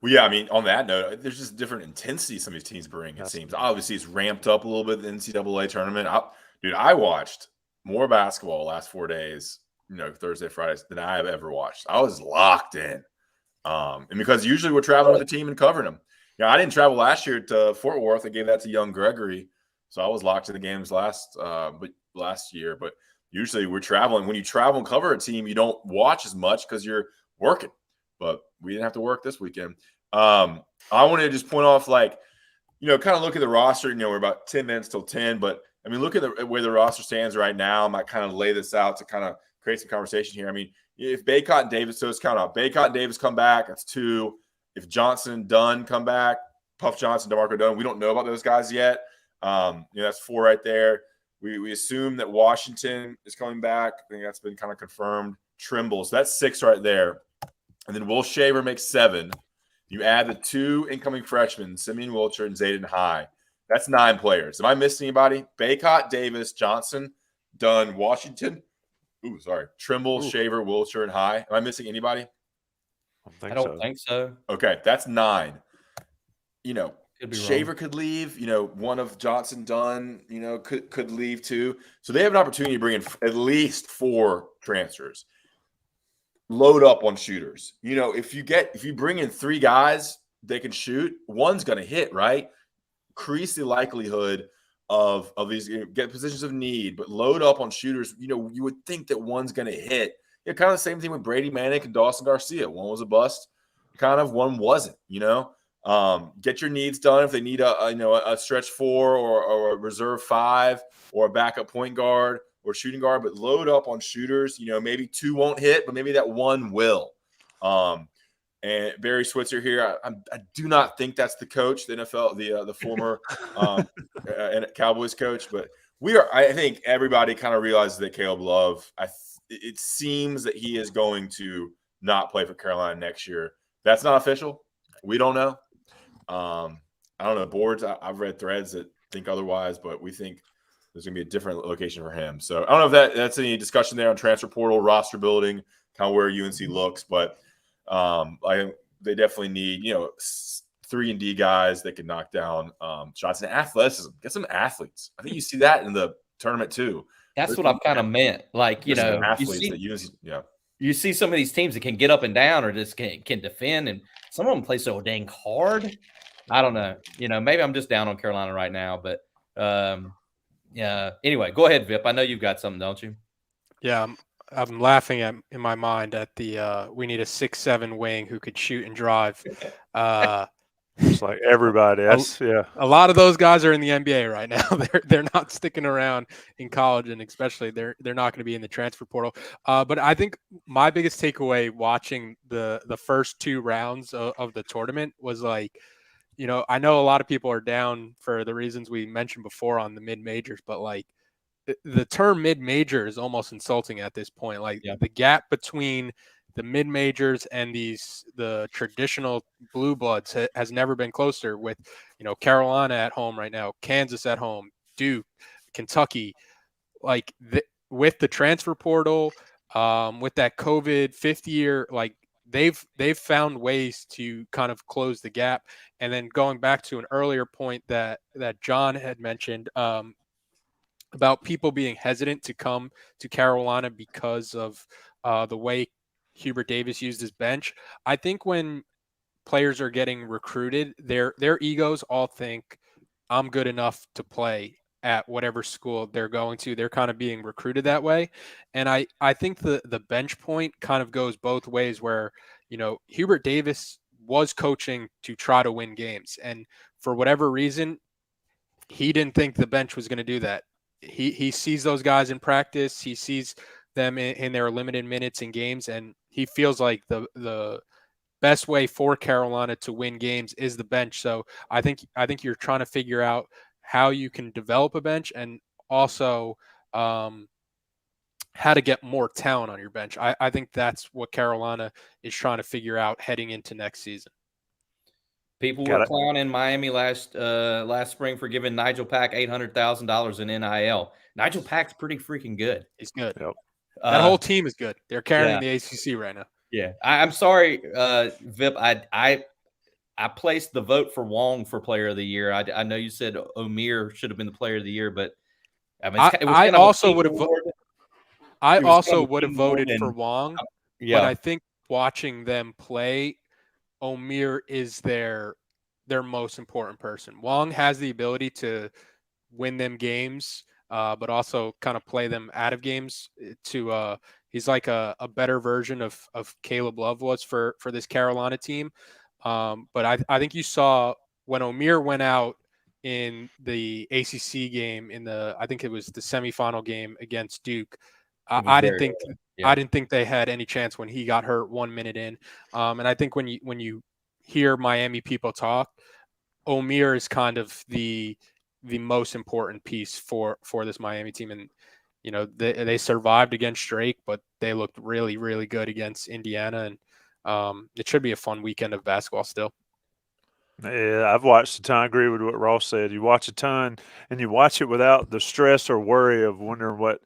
Well, yeah, I mean, on that note, there's just different intensity some of these teams bring, it seems. Obviously, it's ramped up a little bit, the NCAA tournament. I watched more basketball the last 4 days, Thursday, Fridays, than I have ever watched. I was locked in. And because usually we're traveling with the team and covering them. I didn't travel last year to Fort Worth. I gave that to young Gregory. So I was locked to the games last year. But usually we're traveling. When you travel and cover a team, you don't watch as much because you're working. But we didn't have to work this weekend. I wanted to just point off, kind of look at the roster. We're about 10 minutes till 10. But, I mean, look at the way the roster stands right now. I might kind of lay this out to kind of create some conversation here. I mean, if Baycott and Davis, so let's count out. Baycott and Davis come back, that's 2. If Johnson and Dunn come back, Puff Johnson, DeMarco Dunn, we don't know about those guys yet. That's 4 right there. We assume that Washington is coming back. I think that's been kind of confirmed. Trimble, so that's 6 right there. And then Will Shaver makes 7. You add the 2 incoming freshmen, Simeon Wilcher and Zayden High. That's 9 players. Am I missing anybody? Baycott, Davis, Johnson, Dunn, Washington. Trimble, Shaver, Wilcher, and High. Am I missing anybody? I don't think so. Okay, that's 9. Shaver wrong. could leave. One of Johnson, Dunn, could leave too. So they have an opportunity to bring in at least 4 transfers. Load up on shooters. If you bring in 3 guys, they can shoot. One's going to hit, right? Increase the likelihood of these, get positions of need, but load up on shooters. You would think that one's going to hit. Kind of the same thing with Brady Manick and Dawson Garcia. One was a bust, one wasn't. Get your needs done if they need a stretch 4 or a reserve 5 or a backup point guard or shooting guard, but load up on shooters. Maybe 2 won't hit, but maybe that 1 will. And Barry Switzer here, I do not think that's the coach, the NFL, the former Cowboys coach, but I think everybody kind of realizes that Caleb Love, it seems that he is going to not play for Carolina next year. That's not official. We don't know. I don't know. Boards, I've read threads that think otherwise, but we think there's going to be a different location for him. So I don't know if that's any discussion there on transfer portal, roster building, kind of where UNC looks, but they definitely need, 3-and-D guys that can knock down shots and athleticism. Get some athletes. I think you see that in the tournament too. That's what I've kind of meant. Like, athletes that UNC, you see some of these teams that can get up and down or just can defend, and some of them play so dang hard. I don't know. Maybe I'm just down on Carolina right now, but anyway, go ahead, Vip. I know you've got something, don't you? Yeah, I'm laughing in my mind at the we need a 6'7" wing who could shoot and drive. It's like everybody. A lot of those guys are in the NBA right now. They're not sticking around in college, and especially they're not going to be in the transfer portal. But I think my biggest takeaway watching the first 2 rounds of the tournament was like, I know a lot of people are down for the reasons we mentioned before on the mid majors, but like the term mid major is almost insulting at this point. Like the gap between the mid majors and the traditional blue bloods has never been closer, with Carolina at home right now, Kansas at home, Duke, Kentucky, like with the transfer portal, with that COVID 5th year, like they've found ways to kind of close the gap. And then going back to an earlier point that John had mentioned, about people being hesitant to come to Carolina because of the way Hubert Davis used his bench. I think when players are getting recruited, their egos all think, I'm good enough to play at whatever school they're going to. They're kind of being recruited that way. And I think the bench point kind of goes both ways, where, Hubert Davis was coaching to try to win games. And for whatever reason, he didn't think the bench was going to do that. He sees those guys in practice. He sees them in their limited minutes in games, and he feels like the best way for Carolina to win games is the bench. So I think you're trying to figure out how you can develop a bench, and also how to get more talent on your bench. I think that's what Carolina is trying to figure out heading into next season. People were clowning Miami last spring for giving Nigel Pack $800,000 in NIL. Nigel Pack's pretty freaking good. He's good. Yep. That whole team is good. They're carrying the ACC right now. Yeah, I'm sorry, Vip. I placed the vote for Wong for Player of the Year. I know you said Omier should have been the Player of the Year, but I also would have voted for Wong. Yeah, but I think watching them play, Omier is their most important person. Wong has the ability to win them games, but also kind of play them out of games. He's like a better version of Caleb Love was for this Carolina team. But I think you saw when Omier went out in the ACC game I think it was the semifinal game against Duke. I didn't think they had any chance when he got hurt 1 minute in. And I think when you hear Miami people talk, Omier is kind of the most important piece for this Miami team. And they survived against Drake, but they looked really, really good against Indiana. And it should be a fun weekend of basketball still. Yeah, I've watched a ton. I agree with what Ross said. You watch a ton, and you watch it without the stress or worry of wondering what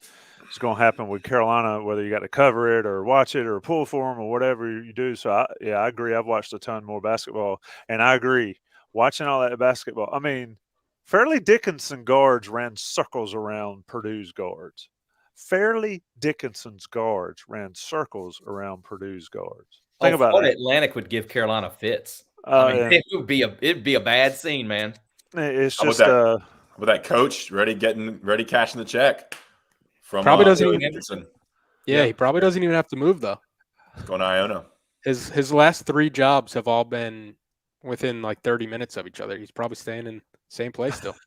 is going to happen with Carolina, whether you got to cover it or watch it or pull for them or whatever you do. So, I agree. I've watched a ton more basketball, and I agree. Watching all that basketball, I mean, Fairleigh Dickinson guards ran circles around Purdue's guards. Fairleigh Dickinson's guards ran circles around Purdue's guards. Think about Florida it. Atlantic would give Carolina fits. It'd be a bad scene, man. It's just with that coach ready cashing the check from probably doesn't even. Dickinson. Yeah, he probably doesn't even have to move though. Going to Iona. His last 3 jobs have all been within like 30 minutes of each other. He's probably staying in the same place still.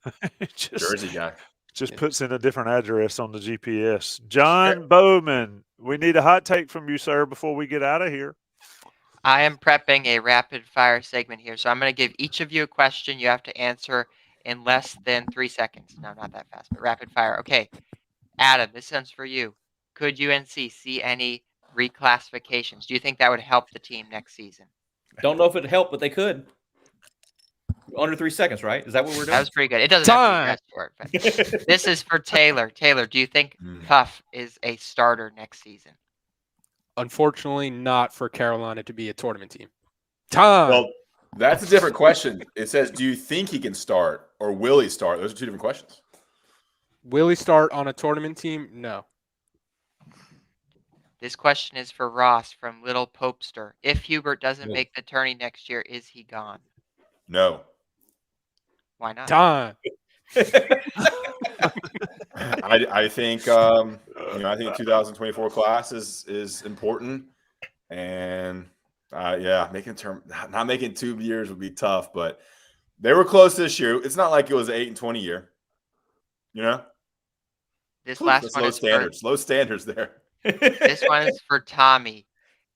Jersey guy. Just puts in a different address on the GPS. John Bauman, we need a hot take from you, sir, before we get out of here. I am prepping a rapid fire segment here. So I'm going to give each of you a question. You have to answer in less than 3 seconds. No, not that fast, but rapid fire. Okay. Adam, this one's for you. Could UNC see any reclassifications? Do you think that would help the team next season? Don't know if it'd help, but they could. Under 3 seconds, right? Is that what we're doing? That was pretty good. It doesn't have to be that short, but this is for Taylor. Taylor, do you think Huff is a starter next season? Unfortunately, not for Carolina to be a tournament team. Time. Well, that's a different question. It says, do you think he can start or will he start? Those are two different questions. Will he start on a tournament team? No. This question is for Ross from Little Popester. If Hubert doesn't make the tourney next year, is he gone? No. Why not? Time. I think I think 2024 class is important, and not making 2 years would be tough, but they were close this year. It's not like it was an 8 and 20 year, This last That's one is low standards there. This one is for Tommy.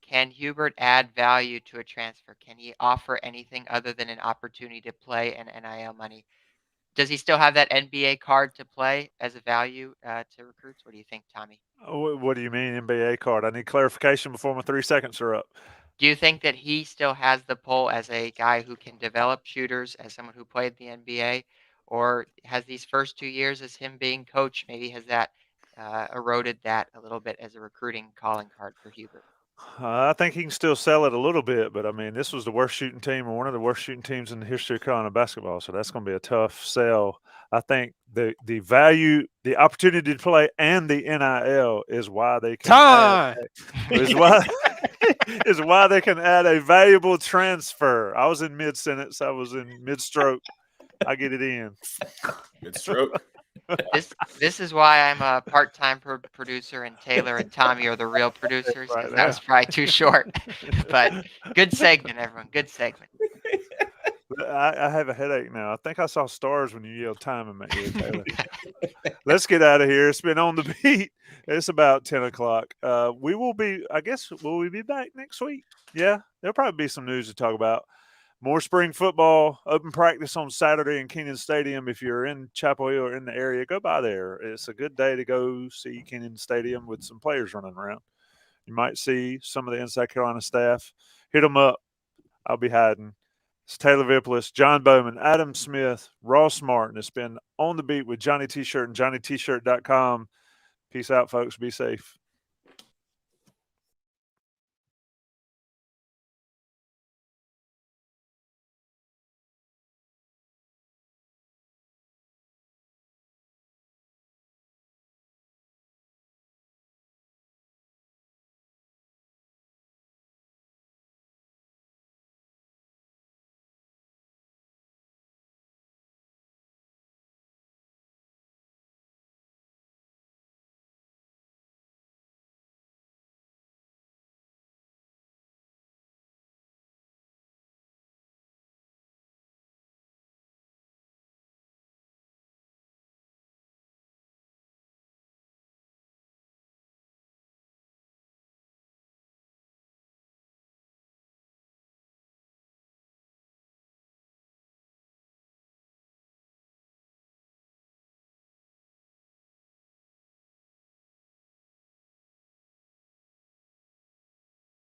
Can Hubert add value to a transfer? Can he offer anything other than an opportunity to play and NIL money? Does he still have that NBA card to play as a value to recruits? What do you think, Tommy? What do you mean NBA card? I need clarification before my 3 seconds are up. Do you think that he still has the pull as a guy who can develop shooters, as someone who played the NBA? Or has these first 2 years as him being coach, maybe has that eroded that a little bit as a recruiting calling card for Hubert? I think he can still sell it a little bit, but I mean, this was the worst shooting team or one of the worst shooting teams in the history of Carolina basketball. So that's going to be a tough sell. I think the value, the opportunity to play, and the NIL is why they can is why they can add a valuable transfer. I was in mid sentence. I was in mid stroke. I get it in mid stroke. This is why I'm a part-time producer and Taylor and Tommy are the real producers, because that was probably too short. But good segment, everyone. Good segment. I have a headache now. I think I saw stars when you yelled time in my ear, Taylor. Let's get out of here. It's been On the Beat. It's about 10 o'clock. Will we be back next week? Yeah, there'll probably be some news to talk about. More spring football, open practice on Saturday in Kenan Stadium. If you're in Chapel Hill or in the area, go by there. It's a good day to go see Kenan Stadium with some players running around. You might see some of the Inside Carolina staff. Hit them up. I'll be hiding. It's Taylor Vippolis, John Bauman, Adam Smith, Ross Martin. It's been On the Beat with Johnny T-Shirt and JohnnyT-Shirt.com. Peace out, folks. Be safe.